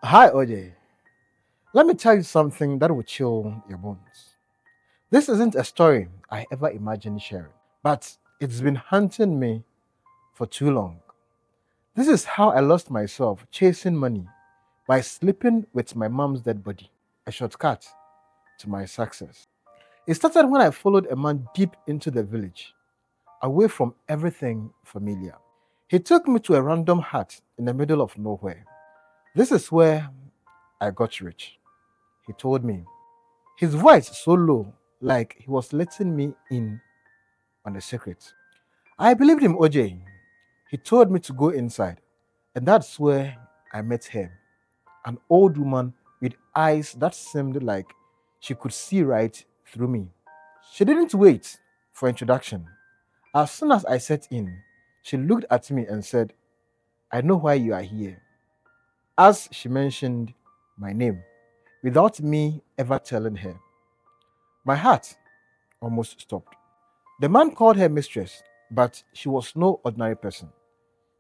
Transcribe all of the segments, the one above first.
Hi, OJ. Let me tell you something that will chill your bones. This isn't a story I ever imagined sharing, but it's been haunting me for too long. This is how I lost myself chasing money by sleeping with my mom's dead body, a shortcut to my success. It started when I followed a man deep into the village, away from everything familiar. He took me to a random hut in the middle of nowhere. This is where I got rich, he told me. His voice so low, like he was letting me in on a secret. I believed him, OJ. He told me to go inside, and that's where I met her, an old woman with eyes that seemed like she could see right through me. She didn't wait for introduction. As soon as I sat in, she looked at me and said, I know why you are here. As she mentioned my name, without me ever telling her, my heart almost stopped. The man called her mistress, but she was no ordinary person.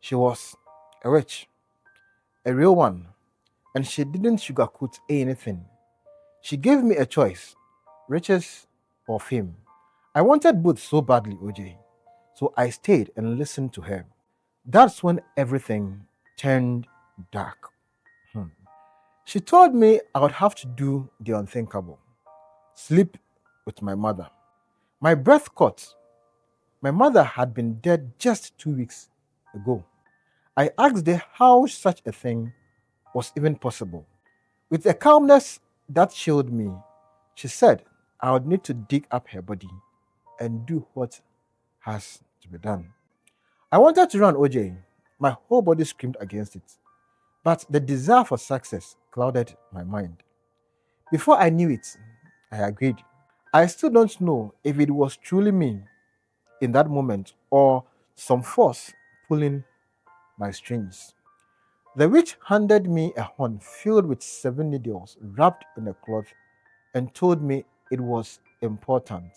She was a witch, a real one, and she didn't sugarcoat anything. She gave me a choice, riches or fame. I wanted both so badly, OJ, so I stayed and listened to her. That's when everything turned dark. Hmm. She told me I would have to do the unthinkable, sleep with my mother. My breath caught. My mother had been dead just 2 weeks ago. I asked her how such a thing was even possible. With a calmness that chilled me, she said I would need to dig up her body and do what has to be done. I wanted to run, OJ. My whole body screamed against it. But the desire for success clouded my mind. Before I knew it, I agreed. I still don't know if it was truly me in that moment or some force pulling my strings. The witch handed me a horn filled with 7 needles wrapped in a cloth and told me it was important.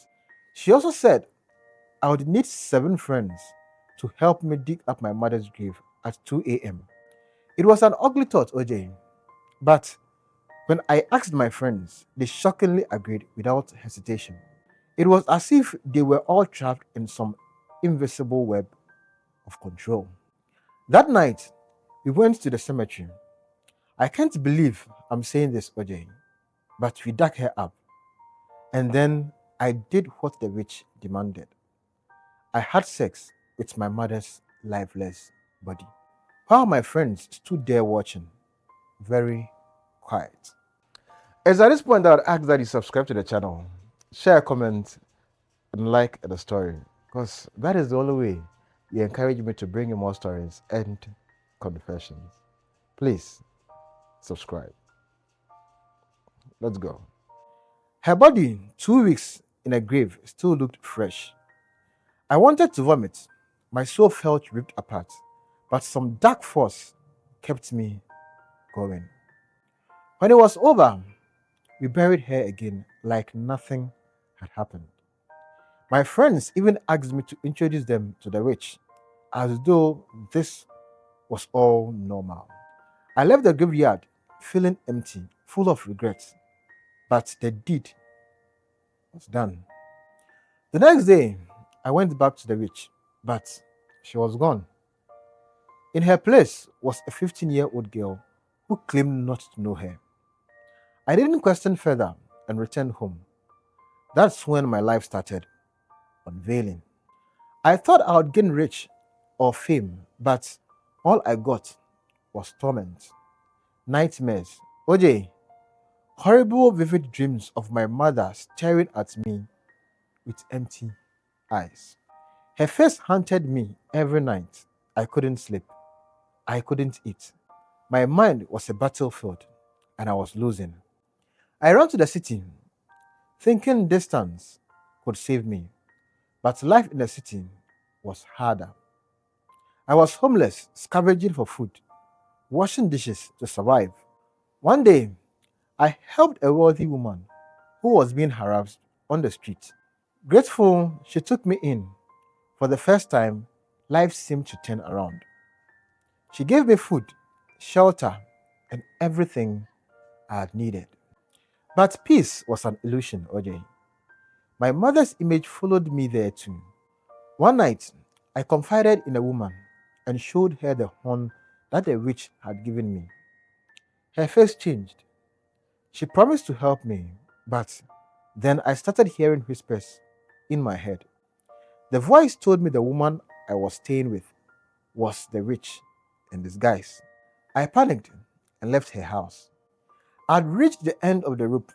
She also said I would need 7 friends to help me dig up my mother's grave at 2 a.m. It was an ugly thought, OJ, but when I asked my friends, they shockingly agreed without hesitation. It was as if they were all trapped in some invisible web of control. That night, we went to the cemetery. I can't believe I'm saying this, OJ, but we dug her up. And then I did what the witch demanded. I had sex with my mother's lifeless body. While my friends stood there watching, very quiet. It's at this point that I would ask that you subscribe to the channel, share a comment, and like the story, because that is the only way you encourage me to bring you more stories and confessions. Please subscribe. Let's go. Her body, 2 weeks in a grave, still looked fresh. I wanted to vomit. My soul felt ripped apart, but some dark force kept me going. When it was over, we buried her again like nothing had happened. My friends even asked me to introduce them to the witch, as though this was all normal. I left the graveyard feeling empty, full of regrets, but the deed was done. The next day, I went back to the witch, but she was gone. In her place was a 15-year-old girl who claimed not to know her. I didn't question further and returned home. That's when my life started unveiling. I thought I would gain rich or fame, but all I got was torment, nightmares. OJ, horrible, vivid dreams of my mother staring at me with empty eyes. Her face haunted me every night. I couldn't sleep. I couldn't eat. My mind was a battlefield, and I was losing. I ran to the city, thinking distance could save me, but life in the city was harder. I was homeless, scavenging for food, washing dishes to survive. One day, I helped a wealthy woman who was being harassed on the street. Grateful, she took me in. For the first time, life seemed to turn around. She gave me food, shelter, and everything I had needed. But peace was an illusion, OJ. My mother's image followed me there too. One night, I confided in a woman and showed her the horn that the witch had given me. Her face changed. She promised to help me, but then I started hearing whispers in my head. The voice told me the woman I was staying with was the witch in disguise. I panicked and left her house. I'd reached the end of the rope.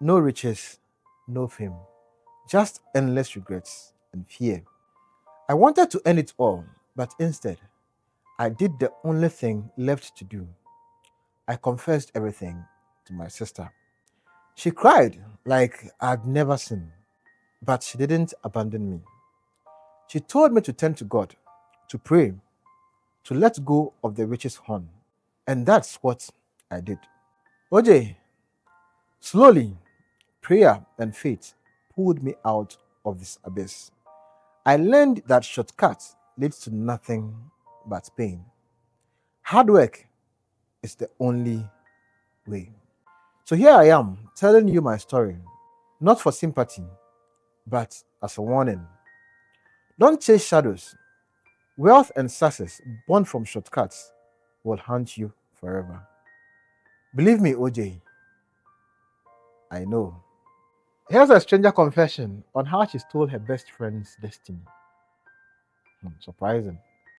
No riches, no fame, just endless regrets and fear. I wanted to end it all, but instead, I did the only thing left to do. I confessed everything to my sister. She cried like I'd never seen, but she didn't abandon me. She told me to turn to God, to pray, to let go of the witch's horn. And that's what I did. OJ, slowly, prayer and faith pulled me out of this abyss. I learned that shortcut leads to nothing but pain. Hard work is the only way. So here I am telling you my story, not for sympathy, but as a warning. Don't chase shadows. Wealth and success born from shortcuts will haunt you forever. Believe me, OJ, I know. Here's a stranger confession on how she stole her best friend's destiny. Surprising.